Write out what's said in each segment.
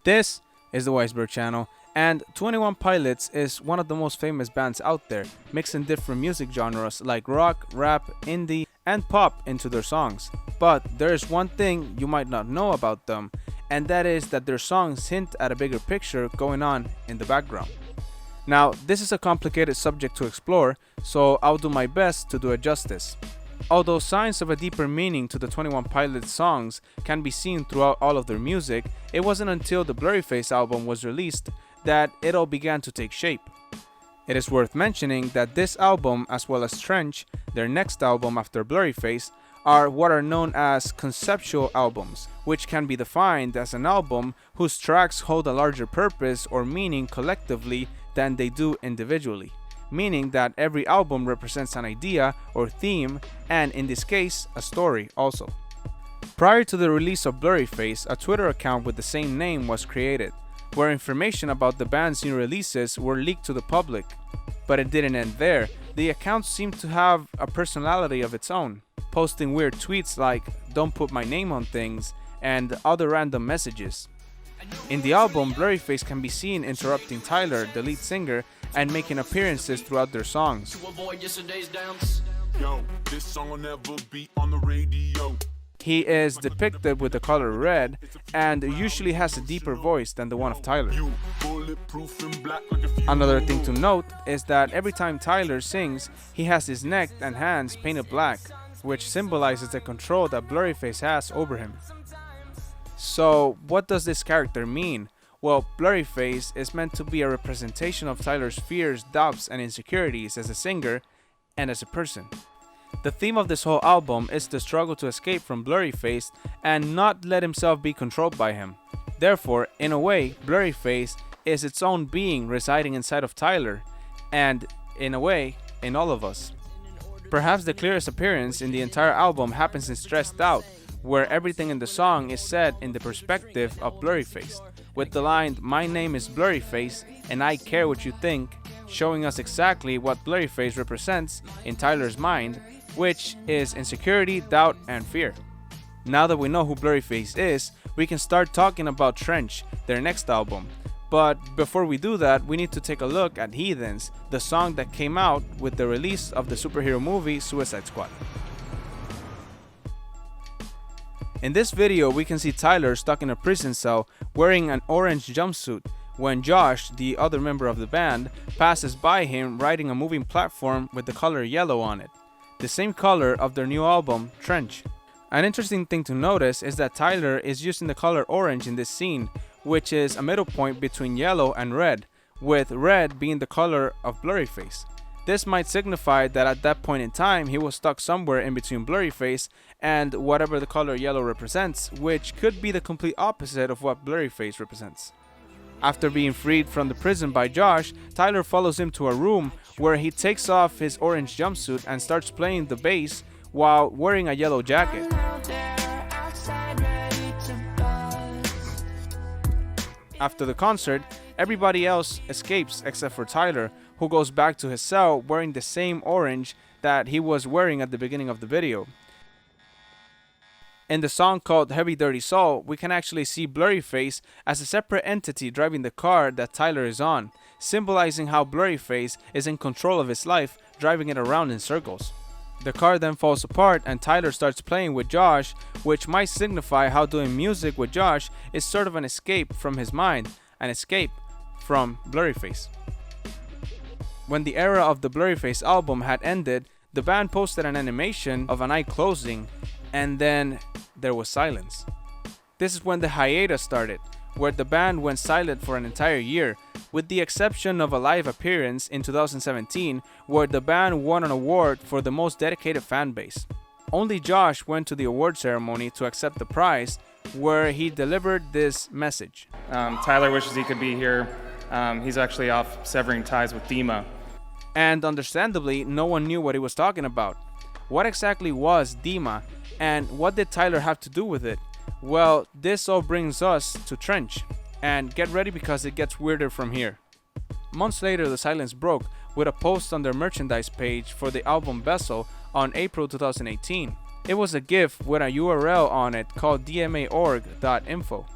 This is the Weisberg channel, and 21 Pilots is one of the most famous bands out there, mixing different music genres like rock, rap, indie, and pop into their songs. But there is one thing you might not know about them, and that is that their songs hint at a bigger picture going on in the background. Now, this is a complicated subject to explore, so I'll do my best to do it justice. Although signs of a deeper meaning to the 21 Pilots songs can be seen throughout all of their music, it wasn't until the Blurryface album was released that it all began to take shape. It is worth mentioning that this album, as well as Trench, their next album after Blurryface, are what are known as conceptual albums, which can be defined as an album whose tracks hold a larger purpose or meaning collectively than they do individually, meaning that every album represents an idea or theme, and in this case, a story also. Prior to the release of Blurryface, a Twitter account with the same name was created, where information about the band's new releases were leaked to the public. But it didn't end there. The account seemed to have a personality of its own, posting weird tweets like "don't put my name on things" and other random messages. In the album, Blurryface can be seen interrupting Tyler, the lead singer, and making appearances throughout their songs. He is depicted with the color red and usually has a deeper voice than the one of Tyler. Another thing to note is that every time Tyler sings, he has his neck and hands painted black, which symbolizes the control that Blurryface has over him. So, what does this character mean? Well, Blurryface is meant to be a representation of Tyler's fears, doubts, and insecurities as a singer and as a person. The theme of this whole album is the struggle to escape from Blurryface and not let himself be controlled by him. Therefore, in a way, Blurryface is its own being residing inside of Tyler, and in a way, in all of us. Perhaps the clearest appearance in the entire album happens in Stressed Out, where everything in the song is said in the perspective of Blurryface, with the line "My name is Blurryface and I care what you think," showing us exactly what Blurryface represents in Tyler's mind, which is insecurity, doubt, and fear. Now that we know who Blurryface is, we can start talking about Trench, their next album. But before we do that, we need to take a look at Heathens, the song that came out with the release of the superhero movie Suicide Squad. In this video, we can see Tyler stuck in a prison cell wearing an orange jumpsuit when Josh, the other member of the band, passes by him riding a moving platform with the color yellow on it, the same color of their new album, Trench. An interesting thing to notice is that Tyler is using the color orange in this scene, which is a middle point between yellow and red, with red being the color of Blurryface. This might signify that at that point in time he was stuck somewhere in between Blurryface and whatever the color yellow represents, which could be the complete opposite of what Blurryface represents. After being freed from the prison by Josh, Tyler follows him to a room where he takes off his orange jumpsuit and starts playing the bass while wearing a yellow jacket. After the concert, everybody else escapes except for Tyler, who goes back to his cell wearing the same orange that he was wearing at the beginning of the video. In the song called Heavy Dirty Soul, we can actually see Blurryface as a separate entity driving the car that Tyler is on, symbolizing how Blurryface is in control of his life, driving it around in circles. The car then falls apart and Tyler starts playing with Josh, which might signify how doing music with Josh is sort of an escape from his mind, an escape from Blurryface. When the era of the Blurryface album had ended, the band posted an animation of an eye closing, and then there was silence. This is when the hiatus started, where the band went silent for an entire year, with the exception of a live appearance in 2017 where the band won an award for the most dedicated fan base. Only Josh went to the award ceremony to accept the prize, where he delivered this message. Tyler wishes he could be here. He's actually off severing ties with Dema. And understandably, no one knew what he was talking about. What exactly was Dema, and what did Tyler have to do with it? Well, this all brings us to Trench, and get ready because it gets weirder from here. Months later, the silence broke with a post on their merchandise page for the album Vessel on April 2018. It was a GIF with a URL on it called dma.org.info.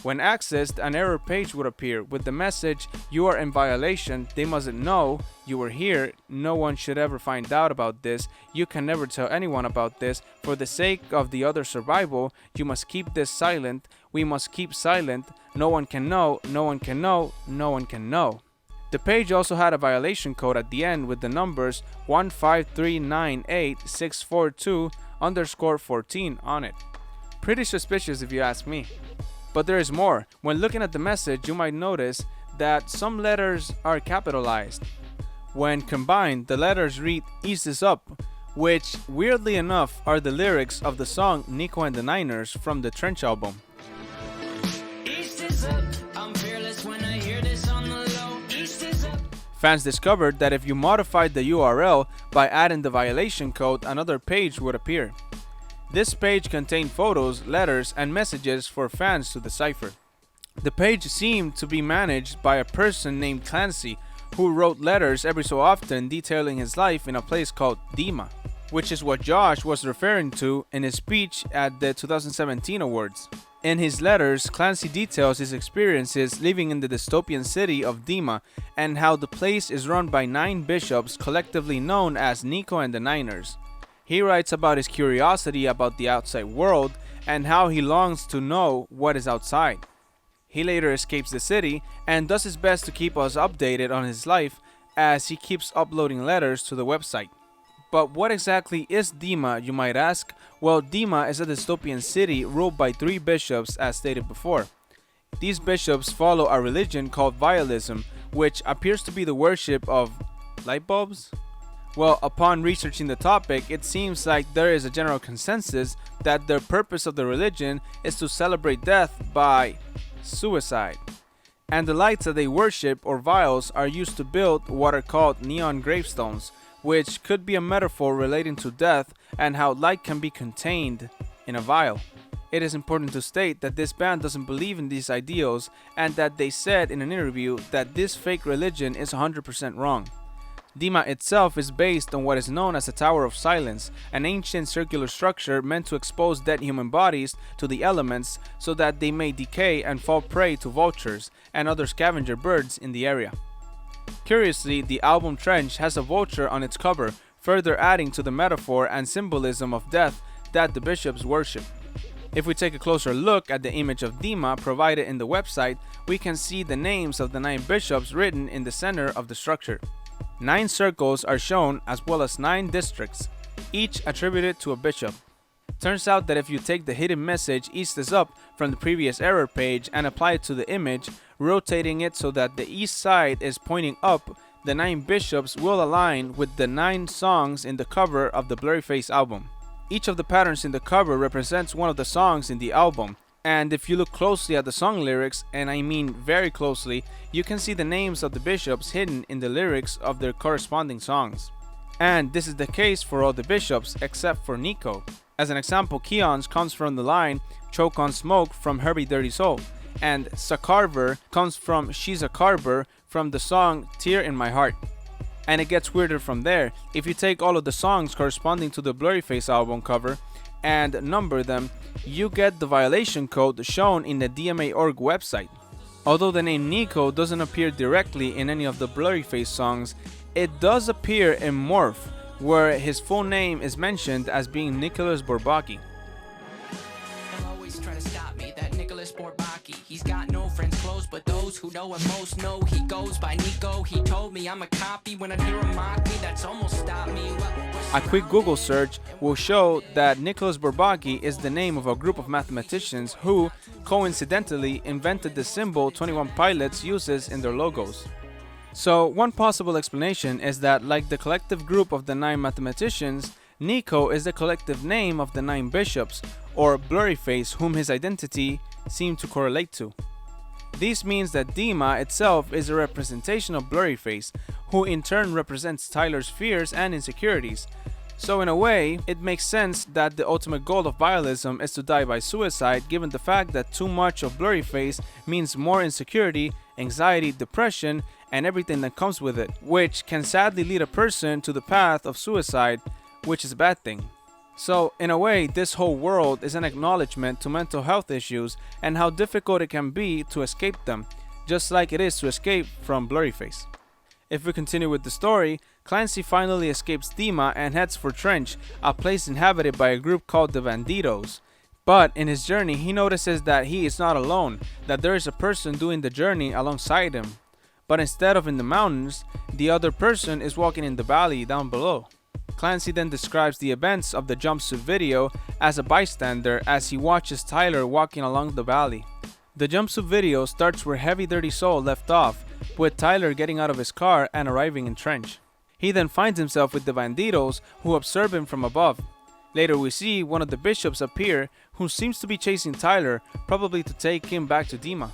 When accessed, an error page would appear with the message, "You are in violation, they mustn't know you were here, no one should ever find out about this, you can never tell anyone about this, for the sake of the other survival, you must keep this silent, we must keep silent, no one can know, no one can know, no one can know." The page also had a violation code at the end with the numbers 1539864 2_14 on it. Pretty suspicious if you ask me. But there is more. When looking at the message, you might notice that some letters are capitalized. When combined, the letters read "East is up," which, weirdly enough, are the lyrics of the song Nico and the Niners from the Trench album. East is up, I'm fearless when I hear this on the low. East is up. Fans discovered that if you modified the URL by adding the violation code, another page would appear. This page contained photos, letters, and messages for fans to decipher. The page seemed to be managed by a person named Clancy, who wrote letters every so often detailing his life in a place called Dema, which is what Josh was referring to in his speech at the 2017 awards. In his letters, Clancy details his experiences living in the dystopian city of Dema and how the place is run by 9 bishops collectively known as Nico and the Niners. He writes about his curiosity about the outside world and how he longs to know what is outside. He later escapes the city and does his best to keep us updated on his life as he keeps uploading letters to the website. But what exactly is Dema, you might ask? Well, Dema is a dystopian city ruled by 3 bishops as stated before. These bishops follow a religion called Vialism, which appears to be the worship of light bulbs? Well, upon researching the topic, it seems like there is a general consensus that the purpose of the religion is to celebrate death by suicide. And the lights that they worship, or vials, are used to build what are called neon gravestones, which could be a metaphor relating to death and how light can be contained in a vial. It is important to state that this band doesn't believe in these ideals and that they said in an interview that this fake religion is 100% wrong. Dema itself is based on what is known as the Tower of Silence, an ancient circular structure meant to expose dead human bodies to the elements so that they may decay and fall prey to vultures and other scavenger birds in the area. Curiously, the album Trench has a vulture on its cover, further adding to the metaphor and symbolism of death that the bishops worship. If we take a closer look at the image of Dema provided in the website, we can see the names of the 9 bishops written in the center of the structure. 9 circles are shown as well as 9 districts, each attributed to a bishop. Turns out that if you take the hidden message "East is up" from the previous error page and apply it to the image, rotating it so that the east side is pointing up, the 9 bishops will align with the 9 songs in the cover of the Blurryface album. Each of the patterns in the cover represents one of the songs in the album, and if you look closely at the song lyrics, and I mean very closely, you can see the names of the bishops hidden in the lyrics of their corresponding songs. And this is the case for all the bishops except for Nico. As an example, Keon's comes from the line "Choke on Smoke" from Herbie Dirty Soul, and Sakarver comes from "She's a Carver" from the song "Tear in My Heart." And it gets weirder from there. If you take all of the songs corresponding to the Blurryface album cover and number them, you get the violation code shown in the DMA.org website. Although the name Nico doesn't appear directly in any of the Blurryface songs, it does appear in Morph, where his full name is mentioned as being Nicholas Bourbaki. They'll always try to stop me, that Nicholas Bourbaki. He's got no friends close, but those who know him most know he goes by Nico. He told me I'm a copy. When I hear him mock me, that's almost stopped me. A quick Google search will show that Nicholas Bourbaki is the name of a group of mathematicians who, coincidentally, invented the symbol 21 Pilots uses in their logos. So, one possible explanation is that, like the collective group of the 9 mathematicians, Nico is the collective name of the 9 bishops, or Blurryface, whom his identity seemed to correlate to. This means that Dema itself is a representation of Blurryface, who in turn represents Tyler's fears and insecurities. So in a way, it makes sense that the ultimate goal of Vialism is to die by suicide, given the fact that too much of Blurryface means more insecurity, anxiety, depression, and everything that comes with it, which can sadly lead a person to the path of suicide, which is a bad thing. So, in a way, this whole world is an acknowledgement to mental health issues and how difficult it can be to escape them, just like it is to escape from Blurryface. If we continue with the story, Clancy finally escapes Dema and heads for Trench, a place inhabited by a group called the Banditos. But in his journey, he notices that he is not alone, that there is a person doing the journey alongside him. But instead of in the mountains, the other person is walking in the valley down below. Clancy then describes the events of the jumpsuit video as a bystander as he watches Tyler walking along the valley. The jumpsuit video starts where Heavy Dirty Soul left off, with Tyler getting out of his car and arriving in Trench. He then finds himself with the Banditos, who observe him from above. Later we see one of the bishops appear, who seems to be chasing Tyler, probably to take him back to Dema.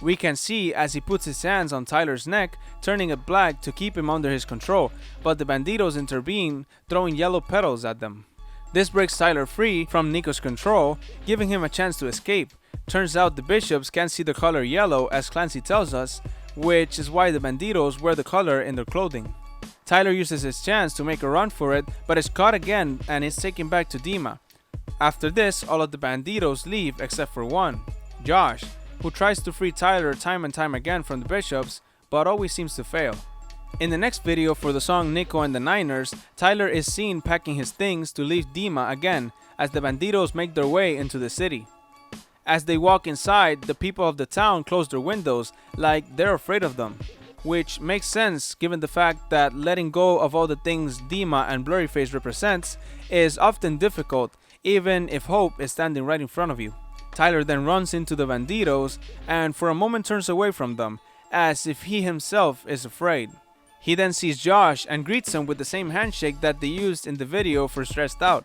We can see as he puts his hands on Tyler's neck, turning it black to keep him under his control, but the Banditos intervene, throwing yellow petals at them. This breaks Tyler free from Nico's control, giving him a chance to escape. Turns out the bishops can't see the color yellow, as Clancy tells us, which is why the Banditos wear the color in their clothing. Tyler uses his chance to make a run for it, but is caught again and is taken back to Dema. After this, all of the Banditos leave except for one, Josh, who tries to free Tyler time and time again from the bishops, but always seems to fail. In the next video for the song Nico and the Niners, Tyler is seen packing his things to leave Dema again as the Banditos make their way into the city. As they walk inside, the people of the town close their windows like they're afraid of them, which makes sense given the fact that letting go of all the things Dema and Blurryface represents is often difficult, even if hope is standing right in front of you. Tyler then runs into the Banditos and for a moment turns away from them, as if he himself is afraid. He then sees Josh and greets him with the same handshake that they used in the video for Stressed Out.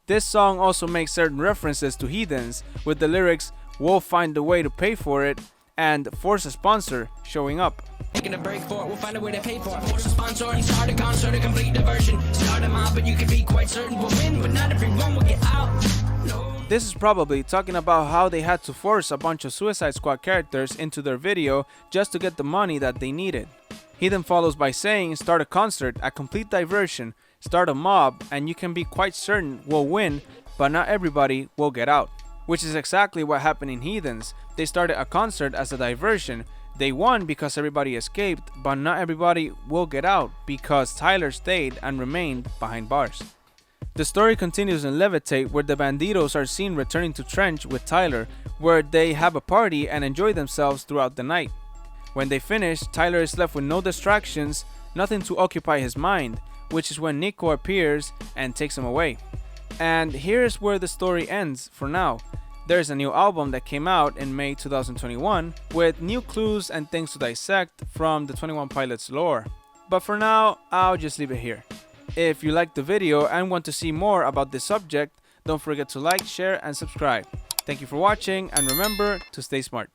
This song also makes certain references to heathens, with the lyrics "We'll find a way to pay for it" and "Force a sponsor" showing up. Taking a break for it, we'll find a way to pay for it. Force a sponsor and start a concert, a complete diversion. Start a mob, but you can be quite certain we'll win, but not everyone will get out. No. This is probably talking about how they had to force a bunch of Suicide Squad characters into their video just to get the money that they needed. He then follows by saying start a concert, a complete diversion, start a mob, and you can be quite certain we'll win, but not everybody will get out. Which is exactly what happened in Heathens. They started a concert as a diversion. They won because everybody escaped, but not everybody will get out because Tyler stayed and remained behind bars. The story continues in Levitate, where the Banditos are seen returning to Trench with Tyler, where they have a party and enjoy themselves throughout the night. When they finish, Tyler is left with no distractions, nothing to occupy his mind, which is when Nico appears and takes him away. And here's where the story ends for now. There's a new album that came out in May 2021 with new clues and things to dissect from the 21 Pilots lore. But for now, I'll just leave it here. If you liked the video and want to see more about this subject, don't forget to like, share, and subscribe. Thank you for watching, and remember to stay smart.